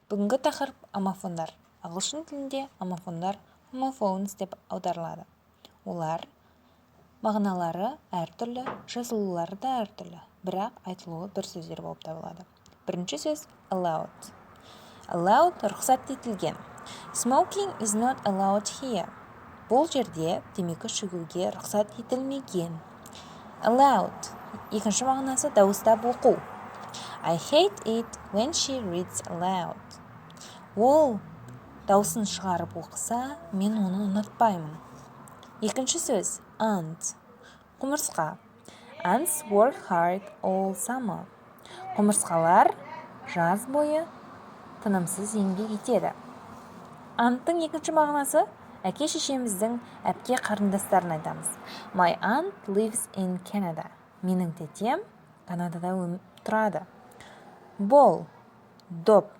Бүгінгі тақырып амофондар. Ағылшын тілінде амофондар homophones деп аударылады. Олар мағыналары әртүрлі, жазылулары да әртүрлі, бірақ айтылуы бір сөздер болып табылады. Бірінші сөз allowed. Allowed рұқсат етілген. Smoking is not allowed here. Бұл жерде темекі шегуге рұқсат етілмеген. Allowed екінші мағынасы дауыстап оқу. I hate it when she reads aloud. Ол дауысын шығарып оқыса, мен оны ұнатпаймын. Екінші сөз ant. Құмырсқа. Ants work hard all summer. Құмырсқалар жаз бойы тынымсыз еңбек етеді. Анттың екінші мағынасы әке-шешеміздің әпке қарындастарын айтамыз. My aunt lives in Canada. Менің тетем Канадада тұрады. Ball, доп.